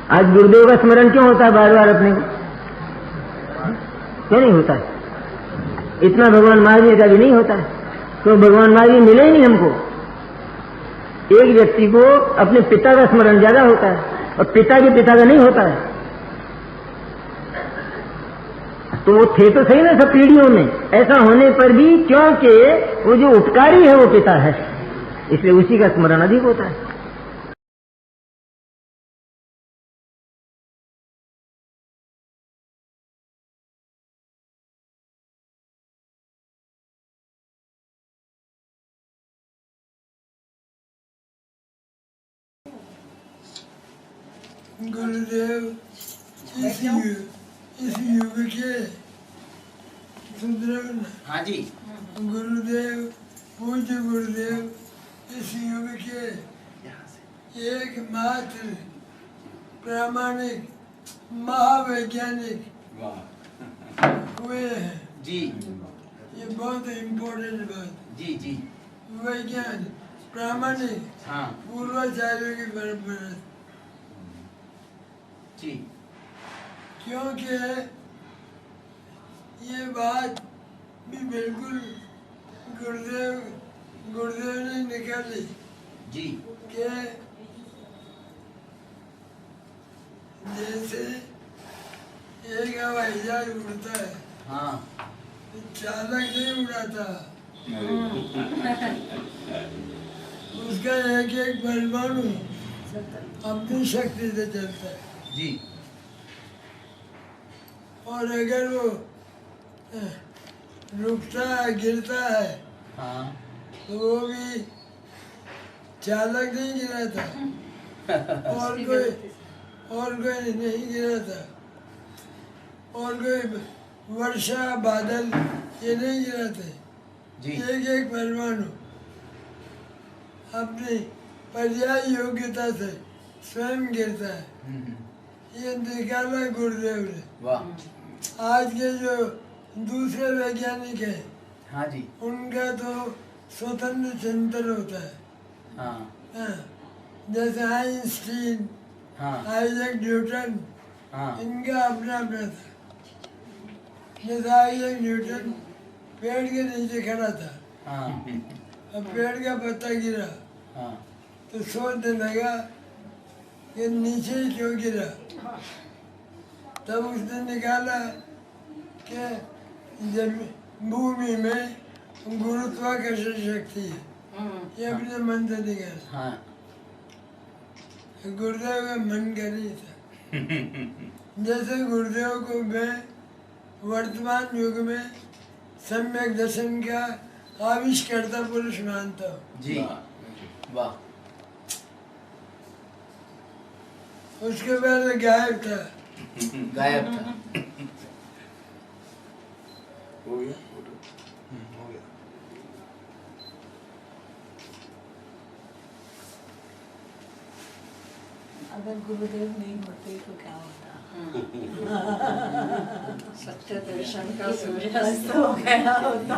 आज गुरुदेव का स्मरण क्यों होता है बार बार अपने को? क्यों नहीं होता है? इतना भगवान महावीर का भी नहीं होता है। तो भगवान महावीर मिले ही नहीं हमको। एक व्यक्ति को अपने पिता का स्मरण ज्यादा होता है और पिता के पिता का नहीं होता है। तो वो थे तो सही ना सब पीढ़ियों में, ऐसा होने पर भी क्योंकि वो जो उपकारी है वो पिता है, इसलिए उसी का स्मरण अधिक होता है। गुरुदेव इस युग के सुंदर, हाँ जी, गुरुदेव पूज्य गुरुदेव इस युग के एकमात्र प्रामाणिक महावैज्ञानिक हुए हैं जी, ये बहुत इम्पोर्टेंट बात। जी जी, वैज्ञानिक प्रामाणिक, हाँ पूर्वाचार्यों की परंपरा, जी, क्योंकि ये बात भी बिल्कुल गुरुदेव ने निकाली जी, कि जैसे एक हवाई जहाज उड़ता है, हाँ चालक नहीं उड़ाता, उसका एक एक परमाणु अपनी शक्ति से चलता है। जी, और अगर वो रुकता है, गिरता है, हाँ तो वो भी चालक नहीं गिराता और कोई नहीं गिराता, और कोई वर्षा बादल ये नहीं गिराते। जी, एक एक परमाणु अपनी पर्याय योग्यता से स्वयं गिरता है। ये निकाला गुरुदेव ने। वाह, आज के जो दूसरे वैज्ञानिक हैं, हाँ जी, उनका तो स्वतंत्र चिंतन होता है। हाँ हाँ, जैसे आइंस्टीन, हाँ आइजैक न्यूटन, हाँ, इनका अपना अपना था। जैसे आइजैक न्यूटन पेड़ के नीचे खड़ा था, हाँ अब पेड़ का पत्ता गिरा हाँ, तो सोचने लगा कि नीचे ही क्यों गिरा। तब उसने निकाला कि जब भूमि में गुरुत्वाकर्षण शक्ति है, ये अपने मन से निकाला। हाँ, गुरुदेव का मन का नहीं था। जैसे गुरुदेव को मैं वर्तमान युग में सम्यक दर्शन का आविष्कर्ता पुरुष मानता हूँ। जी, वाह, उसके पहले गायब था। गायब था। हो गया फोटो? हो गया। अगर गुरुदेव नहीं होते तो क्या होता? सत्य दर्शन का सूर्यास्त हो गया होता।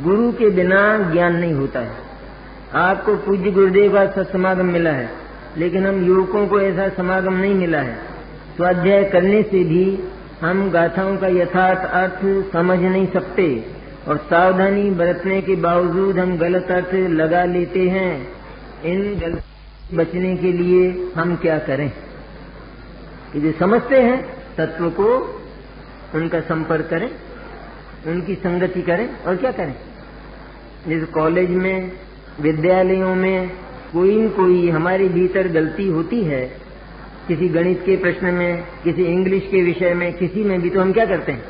गुरु के बिना ज्ञान नहीं होता है। आपको पूज्य गुरुदेव का सत्समागम मिला है, लेकिन हम युवकों को ऐसा समागम नहीं मिला है। स्वाध्याय करने से भी हम गाथाओं का यथार्थ अर्थ समझ नहीं सकते और सावधानी बरतने के बावजूद हम गलत अर्थ लगा लेते हैं। इन गलत बचने के लिए हम क्या करें कि जो समझते हैं तत्व को उनका संपर्क करें, उनकी संगति करें और क्या करें। जैसे कॉलेज में, विद्यालयों में कोई न कोई हमारे भीतर गलती होती है, किसी गणित के प्रश्न में, किसी इंग्लिश के विषय में, किसी में भी, तो हम क्या करते हैं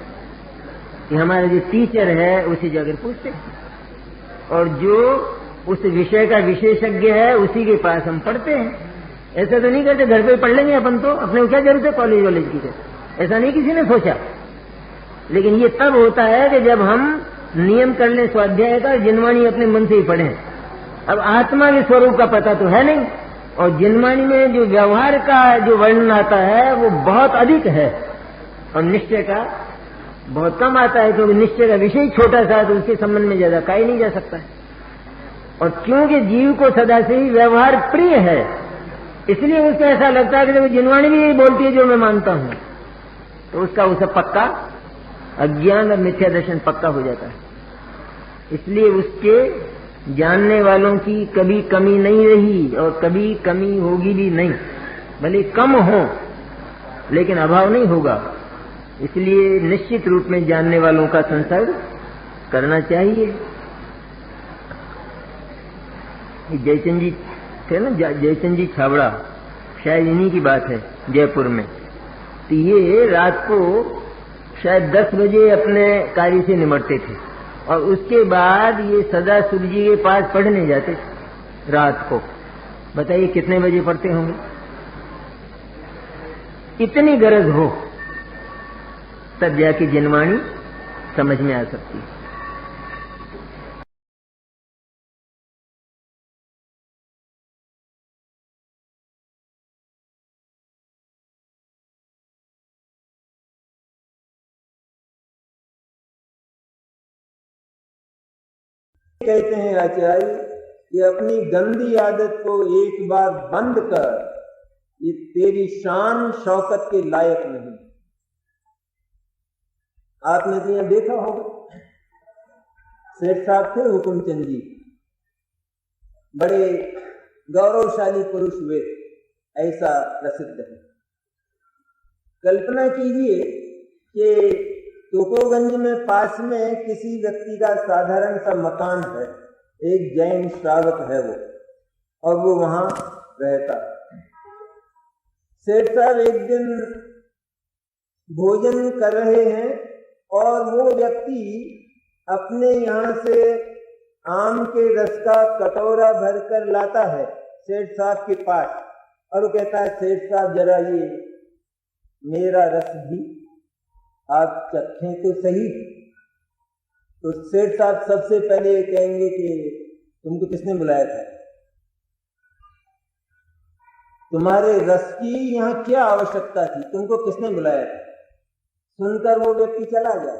कि हमारा जो टीचर है उसे जाकर पूछते हैं और जो उस विषय का विशेषज्ञ है उसी के पास हम पढ़ते हैं। ऐसा तो नहीं करते घर पे पढ़ लेंगे अपन, तो अपने को क्या जरूरत है कॉलेज वॉलेज की। ऐसा नहीं किसी ने सोचा, लेकिन ये तब होता है कि जब हम नियम कर लें स्वाध्याय का, जिनवाणी अपने मन से ही पढ़ें। अब आत्मा के स्वरूप का पता तो है नहीं, और जिनवाणी में जो व्यवहार का जो वर्णन आता है वो बहुत अधिक है, और निश्चय का बहुत कम आता है, क्योंकि निश्चय का विषय छोटा सा है, तो उसके संबंध में ज्यादा कहा ही नहीं जा सकता है। और क्योंकि जीव को सदा से ही व्यवहार प्रिय है, इसलिए उसको ऐसा लगता है कि देखो जिनवाणी भी यही बोलती है जो मैं मानता हूं, तो उसका उसे पक्का अज्ञान और मिथ्या दर्शन पक्का हो जाता है। इसलिए उसके जानने वालों की कभी कमी नहीं रही और कभी कमी होगी भी नहीं, भले कम हो लेकिन अभाव नहीं होगा। इसलिए निश्चित रूप में जानने वालों का संसर्ग करना चाहिए। जयचंद जी थे ना, जयचंद जी छाबड़ा, शायद इन्हीं की बात है, जयपुर में। तो ये रात को शायद 10 बजे अपने कार्य से निमटते थे, और उसके बाद ये सदा शिव जी के पास पढ़ने जाते थे रात को। बताइए कितने बजे पढ़ते होंगे? इतनी गरज हो तब जाके जिनवाणी समझ में आ सकती है। कहते हैं आचार्य कि अपनी गंदी आदत को एक बार बंद कर, ये तेरी शान शौकत के लायक नहीं। आपने तो यहां देखा होगा, सेठ साहब थे हुकुमचंद जी, बड़े गौरवशाली पुरुष वे, ऐसा प्रसिद्ध है। कल्पना कीजिए कि टोकोगंज में पास में किसी व्यक्ति का साधारण सा मकान है, एक जैन श्रावक है वो, और वो वहां रहता। सेठ साहब एक दिन भोजन कर रहे हैं और वो व्यक्ति अपने यहां से आम के रस का कटोरा भरकर लाता है सेठ साहब के पास, और वो कहता है सेठ साहब जरा ये मेरा रस भी आप चखें तो सही। तो सेठ साहब सबसे पहले ये कहेंगे कि तुमको किसने बुलाया था, तुम्हारे रस की यहाँ क्या आवश्यकता थी, तुमको किसने बुलाया था। सुनकर वो व्यक्ति चला जाए,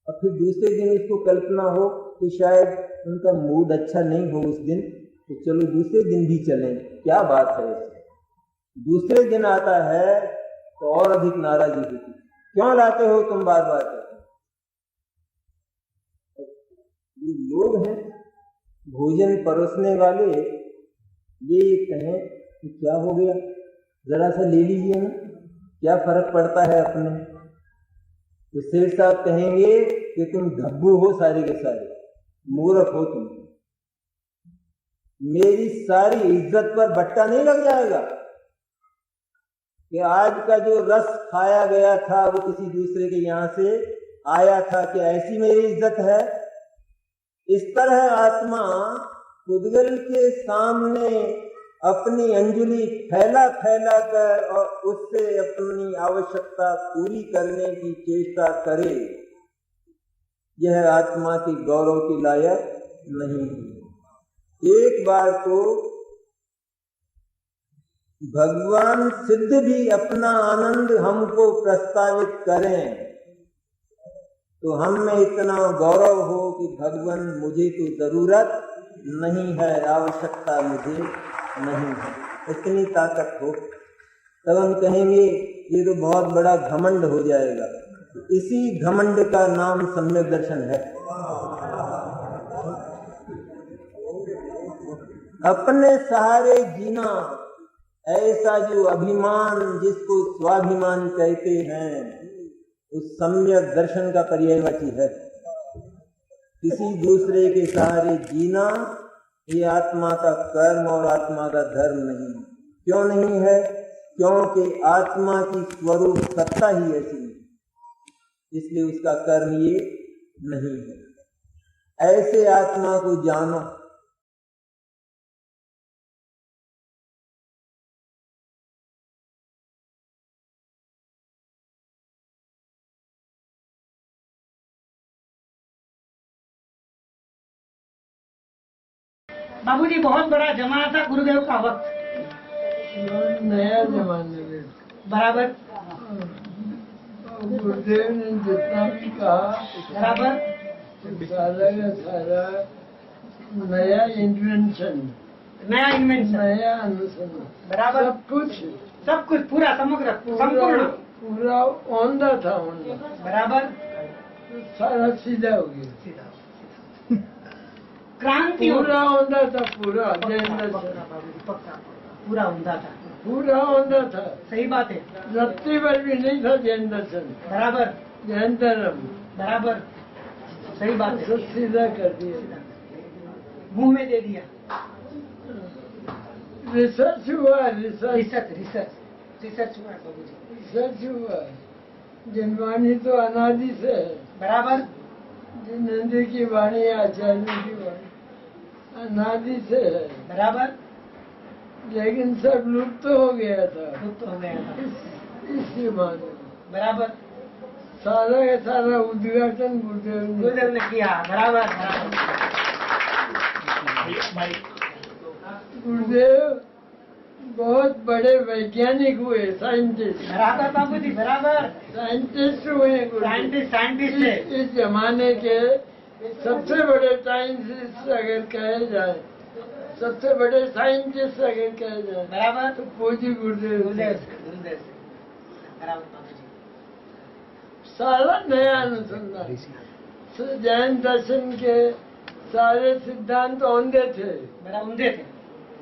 और फिर दूसरे दिन उसको कल्पना हो कि शायद उनका मूड अच्छा नहीं हो उस दिन, तो चलो दूसरे दिन भी चलें, क्या बात है इसमें। दूसरे दिन आता है तो और अधिक नाराजगी होती, क्यों लाते हो तुम बार बार। ये लोग हैं भोजन परोसने वाले, ये कहें कि क्या हो गया, जरा सा ले लीजिए ना, क्या फर्क पड़ता है अपने। तो सेठ साहब कहेंगे कि तुम धब्बू हो सारे के सारे, मूर्ख हो तुम, मेरी सारी इज्जत पर बट्टा नहीं लग जाएगा कि आज का जो रस खाया गया था वो किसी दूसरे के यहां से आया था, कि ऐसी मेरी इज्जत है। इस तरह आत्मा पुद्गल के सामने अपनी अंजुलि फैला फैला कर और उससे अपनी आवश्यकता पूरी करने की चेष्टा करे, यह आत्मा की गौरव की लायक नहीं है। एक बार तो भगवान सिद्ध भी अपना आनंद हमको प्रस्तावित करें तो हम में इतना गौरव हो कि भगवान मुझे तो जरूरत नहीं है, आवश्यकता मुझे नहीं है, इतनी ताकत हो, तब हम कहेंगे ये तो बहुत बड़ा घमंड हो जाएगा। तो इसी घमंड का नाम सम्यक दर्शन है। अपने सहारे जीना, ऐसा जो अभिमान जिसको स्वाभिमान कहते हैं, उस सम्यक दर्शन का पर्यायवाची है। किसी दूसरे के सहारे जीना ये आत्मा का कर्म और आत्मा का धर्म नहीं। क्यों नहीं है? क्योंकि आत्मा की स्वरूप सत्ता ही ऐसी है, इसलिए उसका कर्म ये नहीं है। ऐसे आत्मा को जानो। बाबूजी बहुत बड़ा जमाना था गुरुदेव का वक्त, नया जमाने में बराबर गुरुदेव ने जितना भी कहा बराबर सारा का सारा नया इन्वेंशन, नया इन्वेंशन, नया अनुसंधान, बराबर सब कुछ पूरा समग्र संपूर्ण पूरा औंधा था औंधा, बराबर सारा सीधा हो गया, क्रांति पूरा औंधा था, पूरा जैन दर्शन बाबूजी पक्का पूरा उमदा था, पूरा औंधा था, सही बात है, रत्ती भर भी नहीं था जैन दर्शन, बराबर जैन धर्म, बराबर सही बात है, सब सीधा कर दिया, मुंह में दे दिया, रिसर्च हुआ, रिसर्च रिसर्च रिसर्च रिसर्च हुआ बाबूजी, रिसर्च हुआ, जनवाणी तो अनादि से है, बराबर नंदी की वाणी आचार्य की वाणी अनादि से है, बराबर लेकिन सब लुप्त हो गया था लुप्त हो गया था, इसी माने बराबर सारा का सारा उद्घाटन गुरुदेव ने किया, बराबर बराबर गुरुदेव बहुत बड़े वैज्ञानिक हुए, साइंटिस्ट, बराबर बाबूजी बराबर साइंटिस्ट हुए गुरुदेव। साइंटिस्ट है, इस जमाने के सबसे बड़े साइंटिस्ट अगर कहे जाए, सबसे बड़े साइंटिस्ट अगर कहे जाए बराबर तो पूज्य गुरुदेव गुरुदेव गुरुदेव बराबर बाबूजी, सारा नया अनुसंधान, जैन दर्शन के सारे सिद्धांत औंधे थे, बराबर उमदे थे,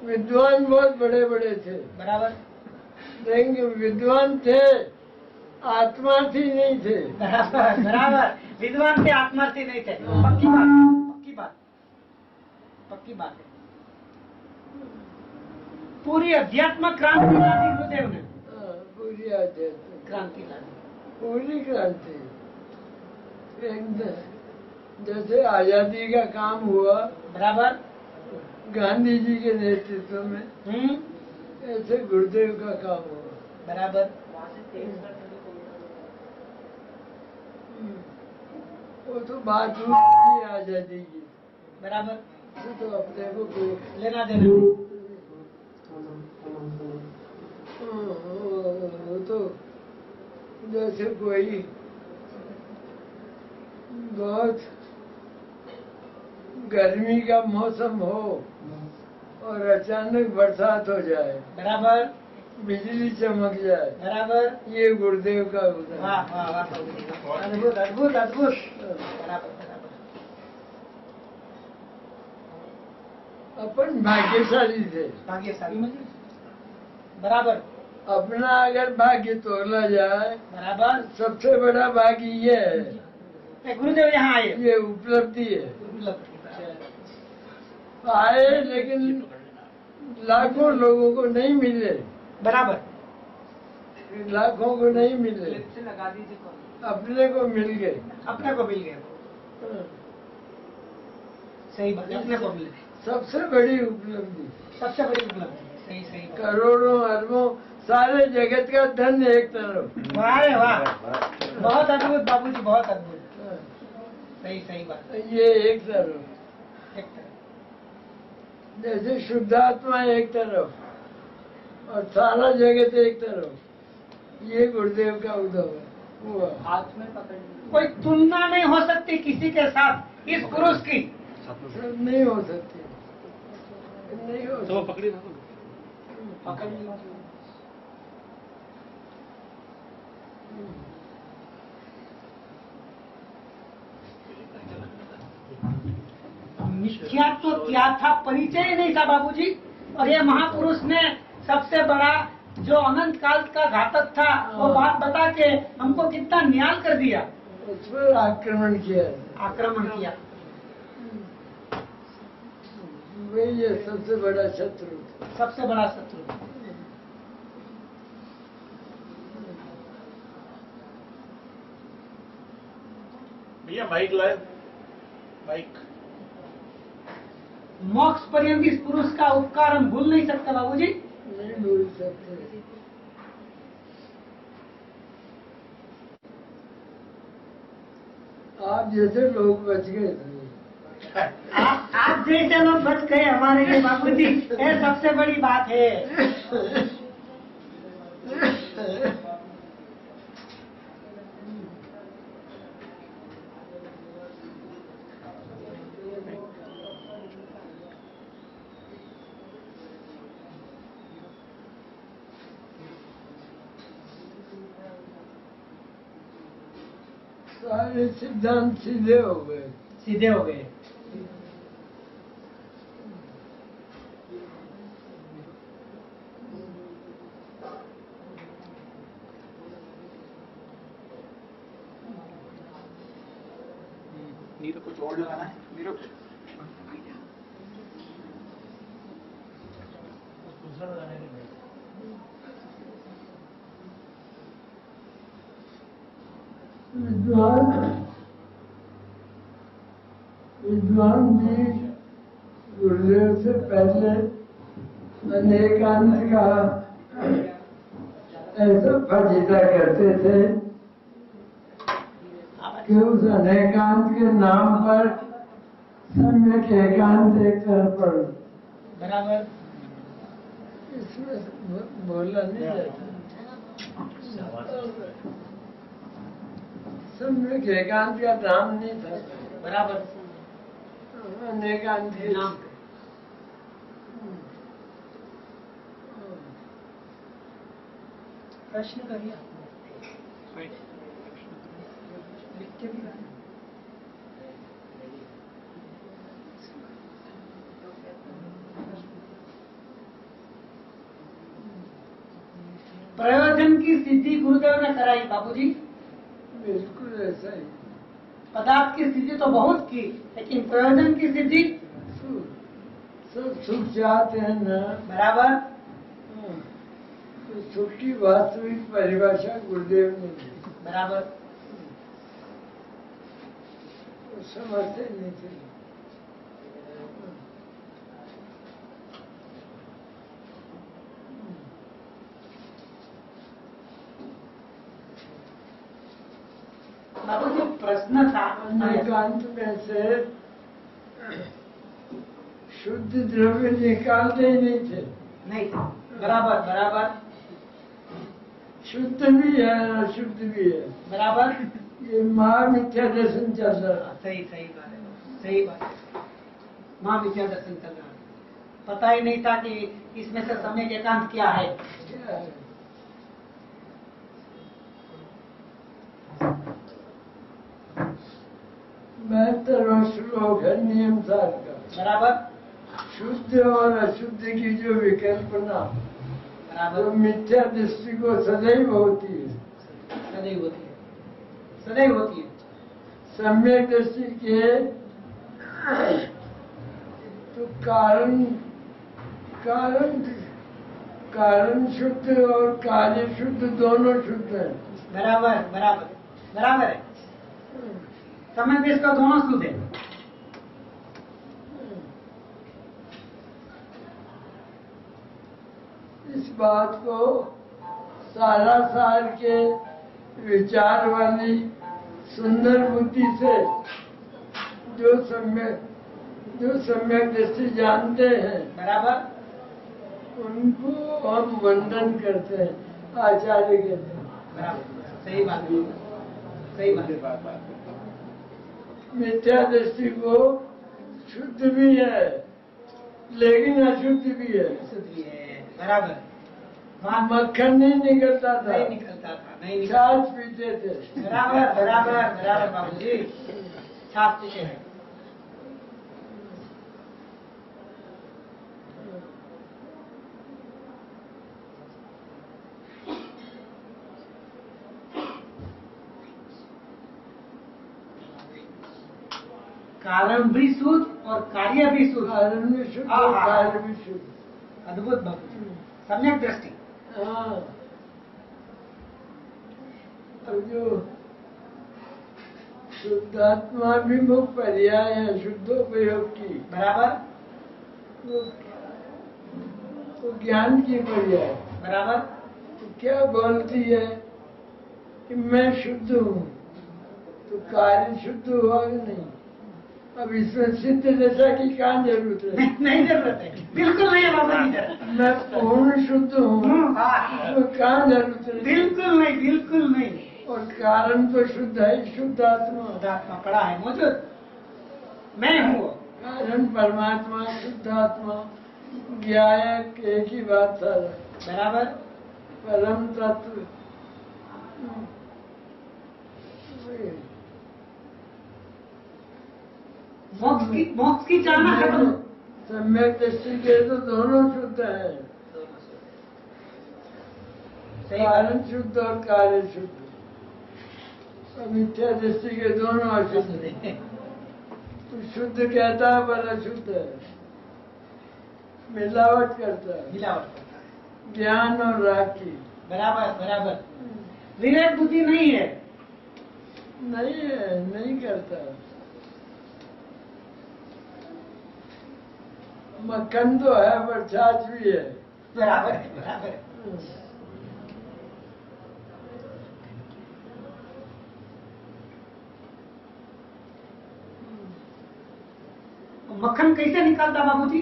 विद्वान बहुत बड़े बड़े थे, बराबर लेकिन विद्वान थे आत्मार्थी नहीं थे, बराबर बराबर विद्वान थे आत्मार्थी नहीं थे, पक्की बात पक्की बात पक्की बात है, पूरी अध्यात्म क्रांति ला दी गुरुदेव ने, पूरी आध्यात्मिक क्रांति ला दी, पूरी क्रांति, एकदम जैसे आजादी का काम हुआ बराबर गांधी जी के नेतृत्व में, ऐसे गुरुदेव का काम हुआ, बराबर वो तो बात हुई आजादी की, बराबर वो तो अपने को कोई लेना देना वो तो जैसे कोई बहुत गर्मी का मौसम हो और अचानक बरसात हो जाए, बराबर बिजली चमक जाए, बराबर ये गुरुदेव का उदाहरण। वाह वाह वाह अद्भुत अद्भुत अद्भुत, बराबर बराबर अपन भाग्यशाली थे, भाग्यशाली बराबर अपना अगर भाग्य तोला जाए, बराबर सबसे बड़ा भाग्य ये है, ये गुरुदेव यहाँ आए, ये उपलब्धि है, उपलब्धि आए लेकिन लाखों लोगों को नहीं मिले, बराबर लाखों को नहीं मिले, अपने को मिल गए, अपने को मिल गया, सही बात, अपने को मिल गए, सबसे बड़ी उपलब्धि, सबसे बड़ी उपलब्धि, सही सही बात। करोड़ों अरबों सारे जगत का धन एक तरफ, वाह रे वाह, बहुत अद्भुत बाबूजी, बहुत अद्भुत, सही सही बात, ये एक तरफ, एक तरफ जैसे शुद्धात्मा एक तरफ और सारा जगत एक तरफ, ये गुरुदेव का उदय हुआ। हाथ में पकड़, कोई तुलना नहीं हो सकती किसी के साथ इस पुरुष की, नहीं हो सकती, नहीं हो सकती। पकड़ी पकड़ मिथ्या तो क्या था, परिचय ही नहीं था बाबूजी, और ये महापुरुष ने सबसे बड़ा जो अनंत काल का घातक था वो बात बता के हमको कितना न्याल कर दिया, उस पर आक्रमण किया, आक्रमण किया, वही ये सबसे बड़ा शत्रु, सबसे बड़ा शत्रु, भैया माइक लाए, माइक। मोक्ष पर्यंत इस पुरुष का उपकार हम भूल नहीं सकते बाबूजी, नहीं भूल सकते। आप जैसे लोग बच गए थे, आप जैसे लोग बच गए हमारे लिए बाबूजी, ये सबसे बड़ी बात है। सारे सिद्धांत सीधे हो गए। सीधे हो गए। नीरज कुछ और लगाना है नीरज। दूसरा लगाना है। विद्वान जी गुरुदेव से पहले अनेकांत का ऐसा फजीता करते थे कि उस अनेकांत के नाम पर सम्यक एकांत एक तरफ पड़। बराबर। इसमें बोला नहीं जाता। सम्यक एकांत का नाम नहीं था। बराबर। अनेकांत के नाम। प्रश्न करिए। लिख के भी लाए। प्रयोजन की सिद्धि गुरुदेव ने कराई बाबूजी। बिल्कुल ऐसा ही। पदार्थ की सिद्धि तो बहुत की, लेकिन प्रयोजन की सिद्धि सब सुख चाहते हैं ना। बराबर। तो सुख की वास्तविक परिभाषा गुरुदेव ने दी। बराबर। वो समझते नहीं थे। बाबू जो प्रश्न था अनेकांत में से शुद्ध द्रव्य निकालते ही नहीं थे। नहीं था। बराबर बराबर। शुद्ध भी है अशुद्ध भी है। बराबर। ये महामिथ्या दर्शन चल रहा। सही सही बात है। सही बात है। माँ विद्या दर्शन चल रहा है। पता ही नहीं था कि इसमें से समय एकांत क्या है। क्या है? बेहतर श्लोक है नियम सार का। बराबर। शुद्ध और अशुद्ध की जो विकल्पना बराबर। जो मिथ्या दृष्टि को सदैव होती है। सदैव होती है। सदैव होती है। सम्यक दृष्टि के तो कारण कारण कारण शुद्ध और कार्य शुद्ध दोनों शुद्ध है। बराबर बराबर। बराबर है। समय देश का दोनों शुद्ध है। इस बात को सारा साल के विचार वाली सुंदर बुद्धि से जो सम्यक दृष्टि जानते हैं बराबर। उनको हम वंदन करते हैं, आचार्य कहते हैं। बराबर। सही बात है। सही बात है। मिथ्या दृष्टि को शुद्ध भी है लेकिन अशुद्ध भी है। शुद्ध भी है। बराबर। वहाँ मक्खन नहीं निकलता था। नहीं निकलता था। नहीं निकलता। छाछ पीते थे। बराबर बराबर बराबर बाबू जी। छाप पीते हैं। कारण भी शुद्ध और कार्य भी शुद्ध। कारण भी शुद्ध हाँ, और हाँ। कार्य भी शुद्ध। अद्भुत बाबू जी। सम्यक दृष्टि। हाँ। और जो शुद्धात्मा विमुख पर्याय है शुद्धोपयोग की, बराबर। वो ज्ञान की पर्याय। बराबर। तो क्या बोलती है कि मैं शुद्ध हूँ, तो कार्य शुद्ध हुआ कि नहीं? अब इसमें सिद्ध दशा की क्या जरूरत है? नहीं जरूरत है, बिल्कुल नहीं है बाबा जी जरूरत। मैं पूर्ण शुद्ध हूँ, हाँ, तो क्या जरूरत है? बिल्कुल नहीं, बिल्कुल नहीं। और कारण तो शुद्ध है, शुद्ध आत्मा। आत्मा पड़ा है मौजूद, मैं हूँ वो। कारण परमात्मा, शुद्ध आत्मा, ज्ञायक एक ही बात सारा, बराबर। परम तत्व। मोक्ष की चाहना खत्म। सम्यक दृष्टि के तो दोनों शुद्ध है, कारण शुद्ध और कार्य शुद्ध। और मिथ्या दृष्टि के दोनों अशुद्ध है। तो शुद्ध कहता है पर अशुद्ध है, मिलावट करता है, मिलावट करता है। ज्ञान और राग की। बराबर बराबर। विवेक बुद्धि नहीं है, नहीं है, नहीं करता। मक्खन तो है पर छाछ भी है। बराबर है, बराबर है। मक्खन कैसे निकालता बाबूजी?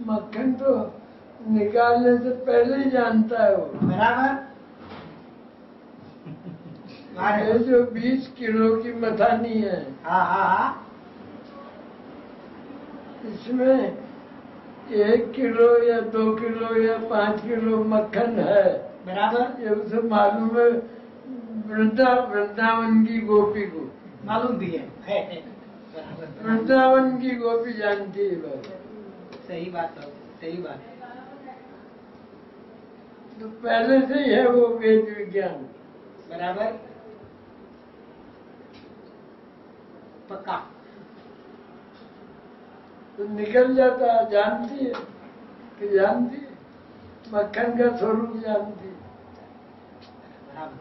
मक्खन तो निकालने से पहले ही जानता है वो। बराबर। ये जो 20 किलो की मथानी है, हाँ हाँ हाँ, इसमें 1 किलो या 2 किलो या 5 किलो मक्खन है। बराबर। ये उसे मालूम है वृंदावन की गोपी को। मालूम भी है। बराबर। वृंदावन की गोपी जानती है बात। सही बात है, सही बात है। तो पहले से ही है वो वेद विज्ञान। बराबर। पक्का। तो निकल जाता है, जानती है कि जानती है, मक्खन का स्वरूप जानती है। बराबर।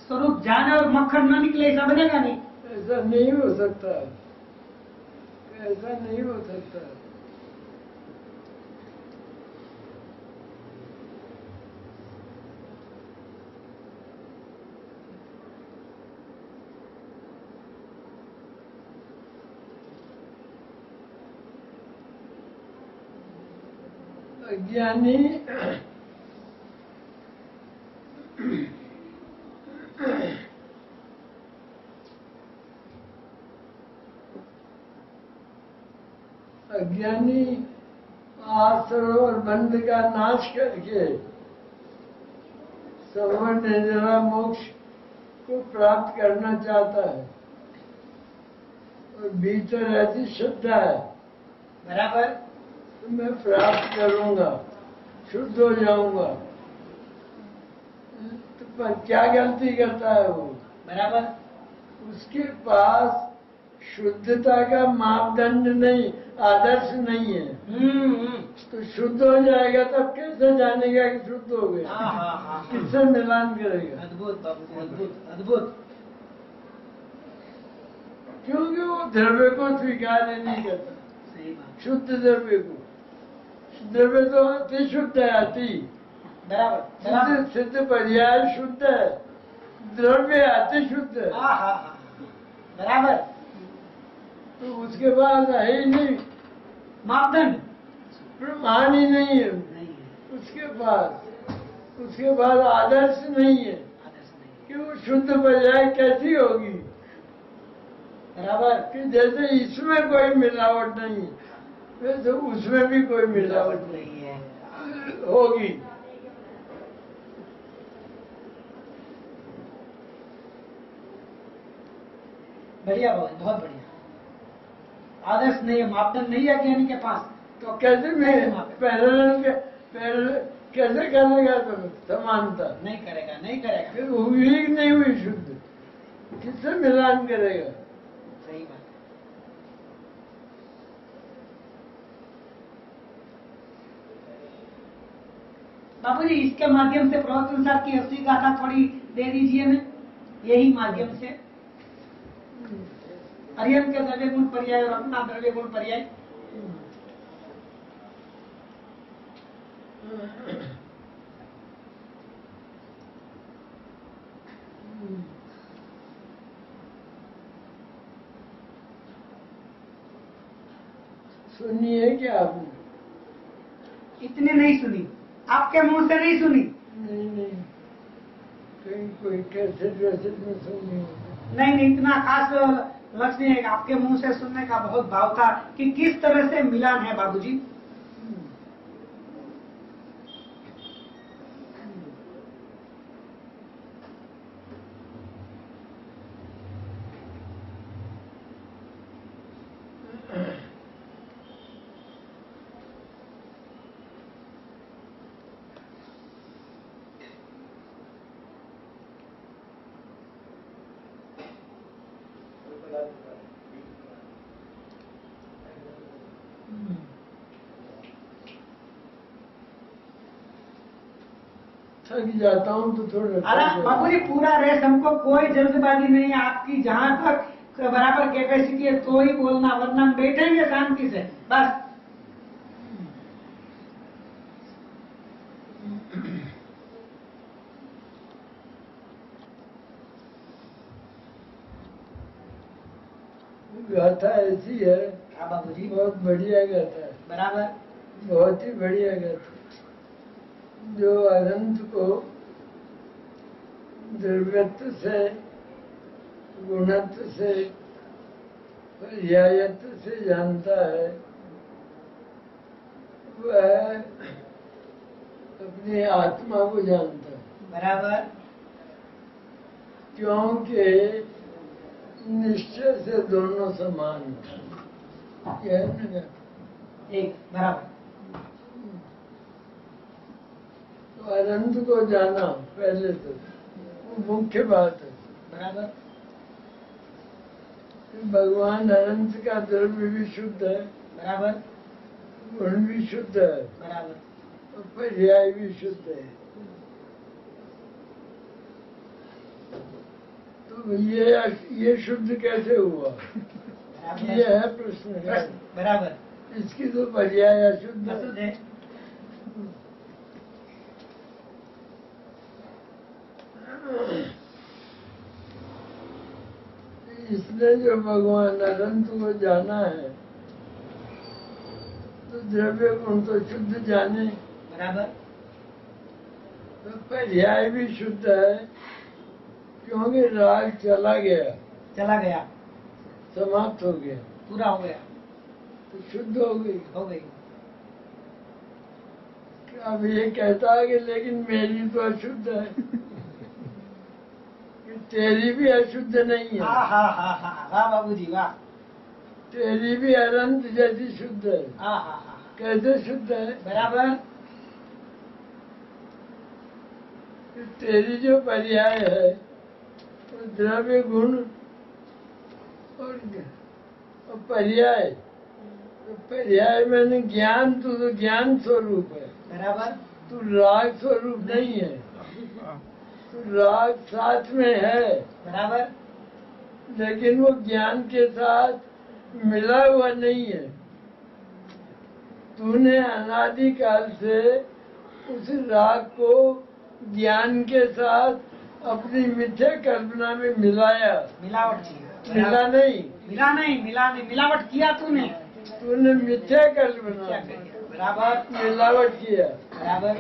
स्वरूप जाने और मक्खन न निकले ऐसा बनेगा नहीं। ऐसा नहीं हो सकता, ऐसा नहीं हो सकता। अज्ञानी अज्ञानी आश्रय और बंध का नाश करके सवर्ण निर्जरा मोक्ष को प्राप्त करना चाहता है, और भीतर ऐसी श्रद्धा है बराबर। तो मैं प्राप्त करूंगा, शुद्ध हो जाऊंगा। तो पर क्या गलती करता है वो? बराबर। उसके पास शुद्धता का मापदंड नहीं, आदर्श नहीं है। तो शुद्ध हो जाएगा तब कैसे जानेगा कि शुद्ध हो गया? हाँ हाँ हाँ। किससे मिलान करेगा? अद्भुत बाबू, अद्भुत अद्भुत। क्योंकि वो द्रव्य को स्वीकार नहीं करता, सही बात। शुद्ध द्रव्य को। द्रव्य तो अति शुद्ध है, अति बराबर बराबर। सिद्ध पर्याय शुद्ध है, द्रव्य अति शुद्ध है। हाँ हाँ हाँ, बराबर। तो उसके बाद है ही नहीं, मापदंड प्रमाण ही नहीं है नहीं है, उसके बाद आदर्श नहीं है आदर्श नहीं कि वो शुद्ध पर्याय कैसी होगी। है। बराबर। कि जैसे इसमें कोई मिलावट नहीं है, वैसे उसमें भी कोई मिलावट नहीं है। होगी। बढ़िया बाबू, बहुत बढ़िया। आदर्श नहीं है, मापदंड नहीं है ज्ञानी के पास। तो कैसे कैसे करेगा तो समानता? नहीं करेगा, नहीं करेगा। फिर हुई ही नहीं हुई शुद्ध, किससे मिलान करेगा? सही बात। बाबू जी, इसके माध्यम से प्रवचन साहब की असली गाथा थोड़ी दे दीजिए ना, यही माध्यम से। हरियन के द्रव्य गुण पर्याय और अपना द्रव्य गुण पर्याय। सुनी है क्या आपने? इतनी नहीं सुनी, आपके मुंह से नहीं सुनी। नहीं, कहीं कोई कैसेट वैसेट में सुनी हो? नहीं, इतना खास लक्ष्य नहीं है। आपके मुंह से सुनने का बहुत भाव था कि किस तरह से मिलान है बाबूजी। थक जाता हूँ तो थोड़ा अरे बाबूजी पूरा रेस, हमको कोई जल्दबाजी नहीं है। आपकी जहाँ तक बराबर कैपेसिटी है तो ही बोलना, वरना हम बैठेंगे शांति से बस। गाथा ऐसी है। हाँ बाबूजी, बहुत बढ़िया गाथा है, बराबर। बहुत ही बढ़िया गाथा, जो अनंत को द्रव्यत्व से, गुणत्व से, पर्यायत्व से जानता है, वह अपनी आत्मा को जानता है। बराबर। क्योंकि निश्चय से दोनों समान हैं। यह है ना गाथा? एक बराबर। तो अनंत को जाना पहले तो वो मुख्य बात है। बराबर। भगवान अनंत का द्रव्य भी शुद्ध है, बराबर। गुण भी शुद्ध है, बराबर। और पर्याय भी शुद्ध है। तो ये शुद्ध कैसे हुआ? ये है प्रश्न का। बराबर। इसकी तो पर्याय अशुद्ध है। इसने जो भगवान अनंत को जाना है तो द्रव्य गुण तो शुद्ध जाने, बराबर। तो पर्याय भी शुद्ध है, क्योंकि राग चला गया, चला गया, समाप्त हो गया, पूरा हो गया, तो शुद्ध हो गई। हो गई। अब ये कहता है कि लेकिन मेरी तो अशुद्ध है। कि तेरी भी अशुद्ध नहीं है। हाँ हाँ हाँ हाँ, वाह बाबूजी वाह। तेरी भी अनंत जैसी शुद्ध है। हाँ हाँ हाँ, कैसे शुद्ध है? बराबर। कि तेरी जो पर्याय है तो द्रव्य गुण और पर्याय, तो पर्याय मैंने ज्ञान, तो ज्ञान स्वरूप है, बराबर। तू राग स्वरूप नहीं है। तो राग साथ में है, बराबर। लेकिन वो ज्ञान के साथ मिला हुआ नहीं है। तूने अनादिकाल से उस राग को ज्ञान के साथ अपनी मिथ्या कल्पना में मिलाया। मिलावट की। मिला नहीं, मिला नहीं, मिला नहीं, मिलावट किया तूने। तूने मिथ्या कल्पना बराबर। मिलावट किया। बराबर।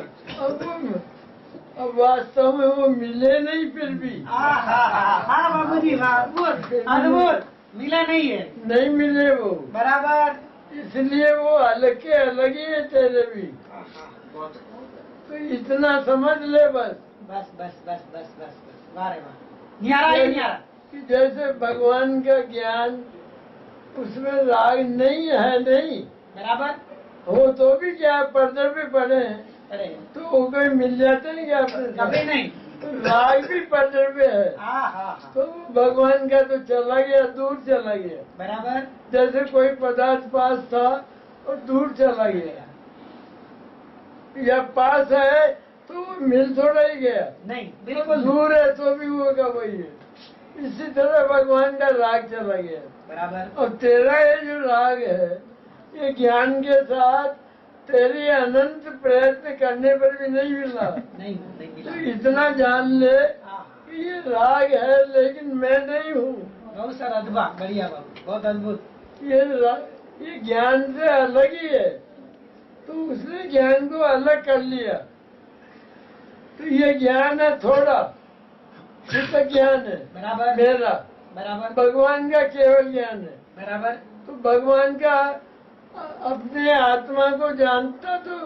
अब वास्तव में वो मिले नहीं फिर भी। हाँ बाबूजी वाह, अद्भुत अद्भुत। मिला नहीं है, नहीं मिले वो, बराबर। इसलिए वो अलग के अलग ही है तेरे भी। तो इतना समझ ले बस। बस बस बस बस बस बस, वाह रे वाह। न्यारा है न्यारा। कि जैसे भगवान का ज्ञान, उसमें राग नहीं है, नहीं बराबर। हो तो भी क्या पर्दे पे पड़े हैं, अरे तो वो कोई मिल जाते हैं क्या अपने? कभी नहीं। तो राग भी पर्दे पे है, हाँ, तो भगवान का तो चला गया, दूर चला गया। बराबर। जैसे कोई पदार्थ पास था और दूर चला गया, या पास है तो वो मिल थोड़ा ही गया, नहीं, बिल्कुल दूर है तो भी वो का वही है। इसी तरह भगवान का राग चला गया। बराबर। और तेरा ये जो राग है, ये ज्ञान के साथ तेरी अनंत प्रयत्न करने पर भी नहीं मिला। नहीं तो मिला। इतना जान ले हाँ, कि ये राग है, लेकिन मैं नहीं हूँ। बहुत सारा अद्भुत, बढ़िया बाबू, बहुत अद्भुत। ये ये ज्ञान से अलग ही है, तो उसने ज्ञान को अलग कर लिया। तो ये ज्ञान है थोड़ा, शुद्ध ज्ञान है बराबर मेरा, बराबर भगवान का केवल ज्ञान है। बराबर। तो भगवान का अपने आत्मा को जानता तो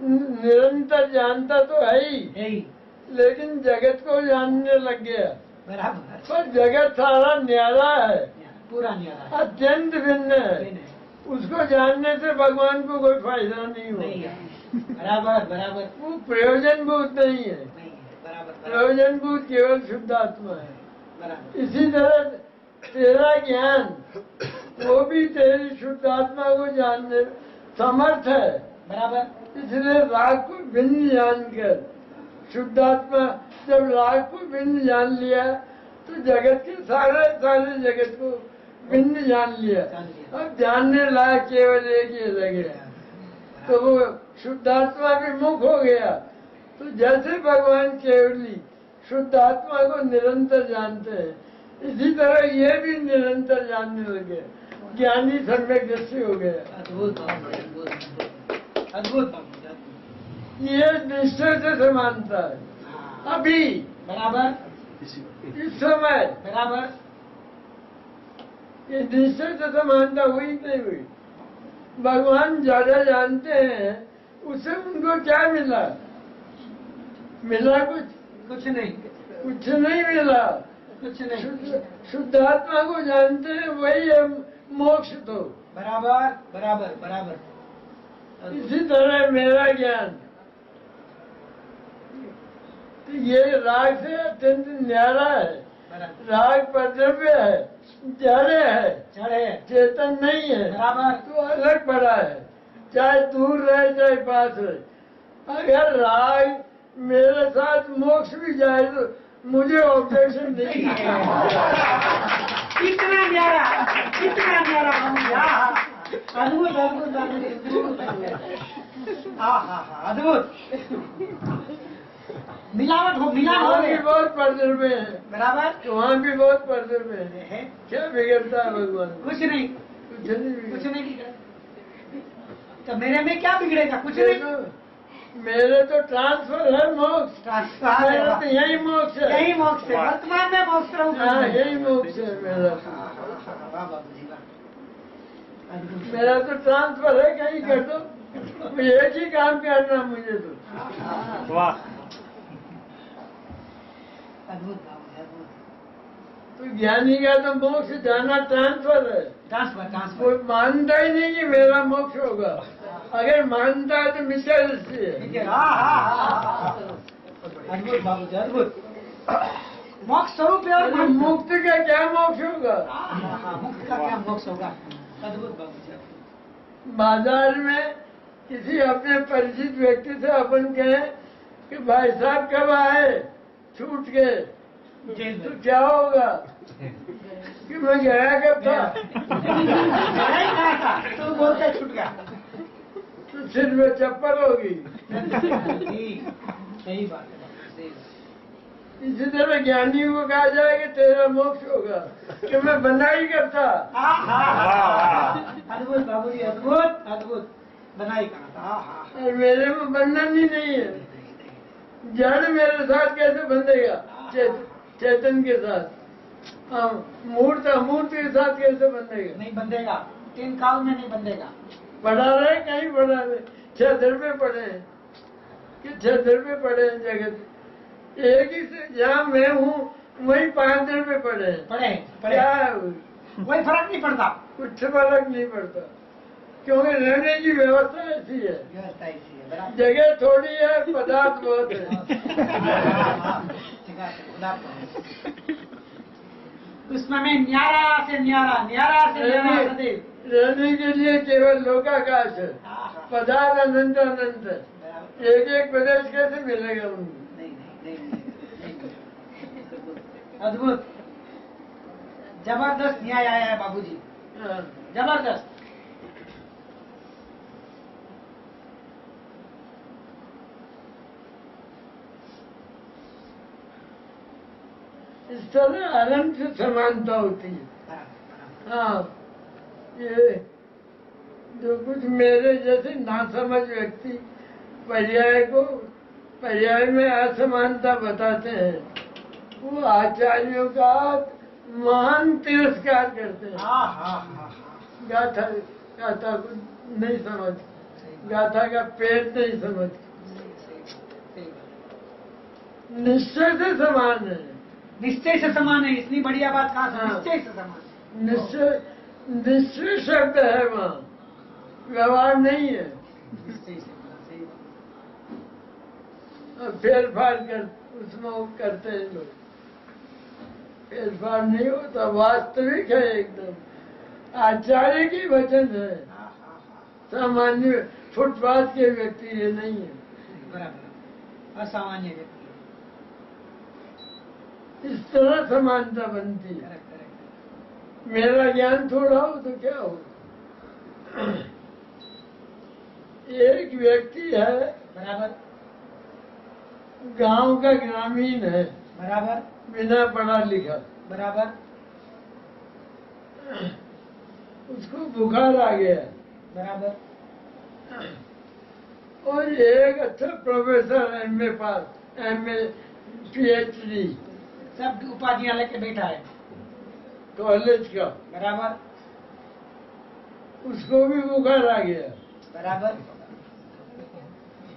निरंतर जानता तो है ही, यही लेकिन जगत को जानने लग गया। बराबर। पर जगत सारा न्यारा है, पूरा न्यारा है। अत्यंत भिन्न है। उसको जानने से भगवान को कोई फायदा नहीं नहीं होगा। है। बराबर बराबर वो प्रयोजनभूत नहीं है, नहीं है। बराबर बराबर प्रयोजनभूत केवल शुद्ध आत्मा है। बराबर। इसी तरह तेरा ज्ञान वो भी तेरी शुद्ध आत्मा को जानने समर्थ है। बराबर। इसलिए राग को भिन्न जानकर शुद्ध आत्मा जब राग को भिन्न जान लिया तो जगत के सारे सारे जगत को भिन्न जान लिया। अब जानने लायक केवल एक ही रह गया, तो वो शुद्ध आत्मा भी मुख हो गया। तो जैसे भगवान केवली शुद्ध आत्मा को निरंतर जानते हैं, इसी तरह ये भी निरंतर जानने लगे, ज्ञानी सम्यक दृष्टि हो गया। अद्भुत अद्भुत अद्भुत। ये निश्चय से समानता है। अभी बराबर इस समय बराबर। ये निश्चय से समानता हुई नहीं हुई। भगवान ज्यादा जानते हैं, उससे उनको क्या मिला? मिला कुछ नहीं कुछ नहीं मिला। कुछ नहीं। शुद्ध आत्मा को जानते हैं, वही है मोक्ष। तो बराबर बराबर बराबर। इसी तरह मेरा ज्ञान, तो ये राग से अत्यंत न्यारा है। बराबर। राग परद्रव्य है, जड़ है, चढ़े चेतन नहीं है। बराबर। तो अलग पड़ा है, चाहे दूर रहे चाहे पास रहे। अगर राग मेरे साथ मोक्ष भी जाए तो मुझे ऑब्जेक्शन नहीं है। कितना न्यारा कितना न्यारा। अद्भुत अद्भुत अद्भुत। हाँ हाँ हाँ अद्भुत। मिलावट हो मिला हो वहाँ भी बहुत परद्रव्य है, बराबर। वहाँ भी बहुत परद्रव्य है। क्या बिगड़ता है भगवान? कुछ नहीं कुछ नहीं कुछ बिगड़ता। नहीं बिगड़ा। तो मेरे में क्या बिगड़ेगा? कुछ नहीं। मेरे तो ट्रांसफर है मोक्ष, मेरा तो यही मोक्ष है। यही मोक्ष है, वर्तमान में मोक्ष रहूं। हाँ यही मोक्ष है मेरा। वाह बाबूजी वाह। अद्भुत। मेरा तो ट्रांसफर है, कहीं कर दो, एक ही काम करना मुझे तो। वाह। अद्भुत बाबूजी अद्भुत। तो ज्ञानी का तो मोक्ष जाना ट्रांसफर है। Transfer transfer. कोई मानता ही नहीं कि मेरा मोक्ष होगा। अगर मानता है तो मिथ्या दृष्टि है। अद्भुत बाबूजी अद्भुत। मोक्ष स्वरूप है और मुक्त का क्या मोक्ष होगा? मुक्त का क्या मोक्ष होगा? अद्भुत बाबूजी। बाजार में किसी अपने परिचित व्यक्ति से अपन कहें कि भाई साहब कब आए छूट के, जेल तो में क्या होगा कि मैं गया कब था? नहीं कहा था तो बोलते छूट गया। तो सिर में चप्पल होगी। सही बात है। इसी तरह ज्ञानी को कहा जाए कि तेरा मोक्ष होगा, कि मैं बनाई करता। अद्भुत बाबूजी अद्भुत अद्भुत। बनाई कहा था। और मेरे में बंधन ही नहीं है। जड़ मेरे साथ कैसे बंधेगा? चेतन के साथ। हाँ, मूर्त अमूर्त के साथ कैसे बंधेगा? नहीं बंधेगा, 3 काल में नहीं बंधेगा। पढ़ा रहे कहीं पढ़ा रहे, 6 दरबे पढ़े हैं कि 6 दरबे पढ़े हैं जगत। एक ही से जहाँ मैं हूँ वही 5 दरबे पढ़े हैं। पढ़े क्या पढ़े है? कोई फर्क नहीं पड़ता। कुछ फर्क नहीं पड़ता, क्योंकि रहने की व्यवस्था ऐसी है। व्यवस्था ऐसी है बराबर। जगह थोड़ी है, पदार्थ बहुत है। उसमें मैं न्यारा से न्यारा न्यारा से न्यारा सदैव। रहने के लिए केवल लोकाकाश है, पदार्थ अनंत अनंत है। एक एक प्रदेश कैसे मिलेगा उनको? अद्भुत जबरदस्त न्याय आया है बाबूजी, हाँ। जबरदस्त। इस तरह अनंत से समानता होती है। हाँ, ये जो कुछ मेरे जैसे नासमझ व्यक्ति पर्याय में असमानता बताते हैं, वो आचार्यों का महान तिरस्कार करते हैं। गाथा को नहीं समझ, गाथा का पेट नहीं समझ, निश्चय से समान है। निश्चय से समान है, इतनी बढ़िया बात कहा। निश्चय से समान, निश्चय शब्द है, वहाँ व्यवहार नहीं है। निश्चय से सही बात। फेर फार कर उसमें वो करते हैं लोग, फेर फार नहीं होता, वास्तविक है एकदम। आचार्य की वचन है, सामान्य फुटपाथ के व्यक्ति ये नहीं है। बराबर, असामान्य व्यक्ति। इस तरह समानता बनती है। मेरा ज्ञान थोड़ा हो तो क्या हो। एक व्यक्ति है, बराबर, गांव का ग्रामीण है, बराबर, बिना पढ़ा लिखा, बराबर, उसको बुखार आ गया, बराबर, और एक अच्छा प्रोफेसर एमए पास, एमए पीएचडी सब उपाधियां लेके बैठा है, कॉलेज का, बराबर, उसको भी बुखार आ गया। बराबर।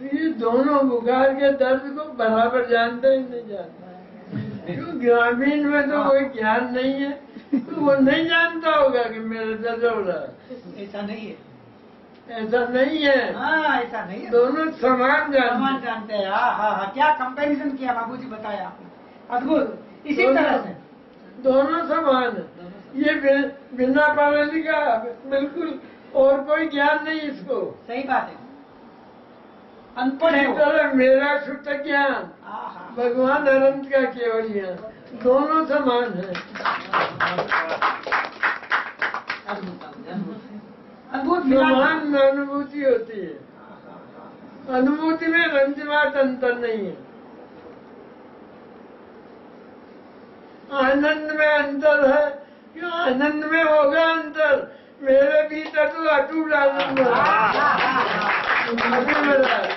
ये दोनों बुखार के दर्द को बराबर जानते ही नहीं जानते, क्यों ग्रामीण में तो कोई ज्ञान नहीं है, तो वो नहीं जानता होगा कि मेरे दर्द हो रहा है। ऐसा नहीं है, ऐसा नहीं है। हाँ, ऐसा नहीं है, दोनों समान समान जानते हैं। हाँ, क्या कंपैरिजन किया बाबूजी, बताया आपने, अद्भुत। इसी तरह से दोनों समान है। ये बिना पढ़े लिखा, बिल्कुल और कोई ज्ञान नहीं इसको। सही बात है, अनपढ़ है वो। तरह मेरा शुद्ध ज्ञान, हाँ, भगवान अनंत का केवल ज्ञान, दोनों समान है। अद्भुत समान अनुभूति होती है। अनुभूति में रंजमाट अंतर नहीं है। आनंद में अंतर है, क्यों आनंद में होगा अंतर। मेरे भीतर तो अटूट आनंद है, अभी बड़ा है,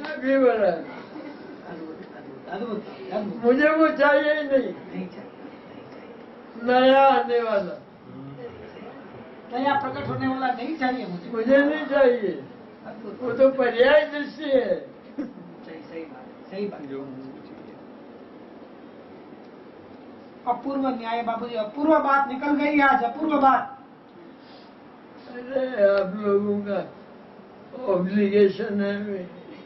अभी बड़ा है। मुझे वो चाहिए ही नहीं, नया आने वाला, नया प्रकट होने वाला नहीं चाहिए मुझे नहीं चाहिए। वो तो पर्याय दृष्टि है। सही बात, सही बात। अपूर्व न्याय बाबूजी, अपूर्व बात निकल गई आज, अपूर्व बात। अरे आप लोगों का ऑब्लिगेशन है।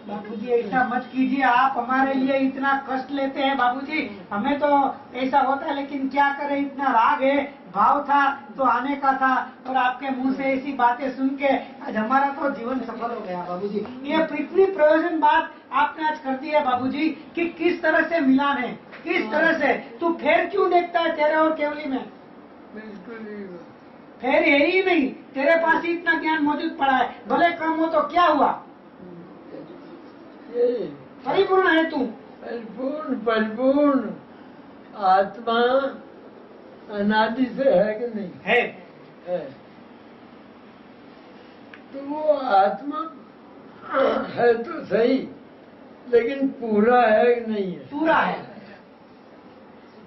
बाबूजी ऐसा मत कीजिए, आप हमारे लिए इतना कष्ट लेते हैं बाबूजी, हमें तो ऐसा होता है, लेकिन क्या करें, इतना राग है, भाव था तो आने का था, और आपके मुंह से ऐसी बातें सुन के आज हमारा तो जीवन सफल हो गया बाबूजी। ये इतनी प्रयोजन बात आपने आज कर दी है बाबूजी, कि किस तरह से मिलान है, किस तरह से। तू फेर क्यों देखता है तेरे और केवली में? बिल्कुल फेर है ही नहीं, तेरे पास ही इतना ज्ञान मौजूद पड़ा है, भले कम हो तो क्या हुआ, परिपूर्ण है तू। परिपूर्ण आत्मा अनादि से है कि नहीं है? तो वो आत्मा है तो सही, लेकिन पूरा है कि नहीं है? पूरा है।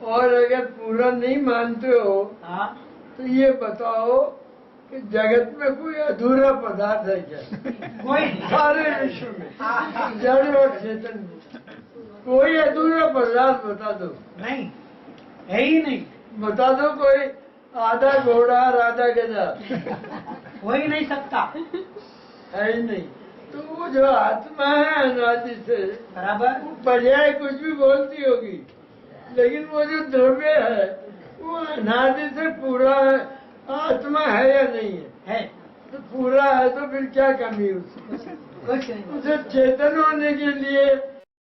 और अगर पूरा नहीं मानते हो, हाँ, तो ये बताओ कि जगत में कोई अधूरा पदार्थ है क्या? कोई नहीं। सारे विश्व में, जड़ और चेतन में कोई अधूरा पदार्थ बता दो। नहीं, है ही नहीं। बता दो कोई आधा घोड़ा और आधा गधा, हो ही नहीं सकता। है ही नहीं। तो वो जो आत्मा है अनादि से, बराबर, वो पर्याय कुछ भी बोलती होगी, लेकिन वो जो द्रव्य है वो अनादि से पूरा है। आत्मा है या नहीं है? है। तो पूरा है तो फिर क्या कमी उसकी? कुछ नहीं। उसे चेतन होने के लिए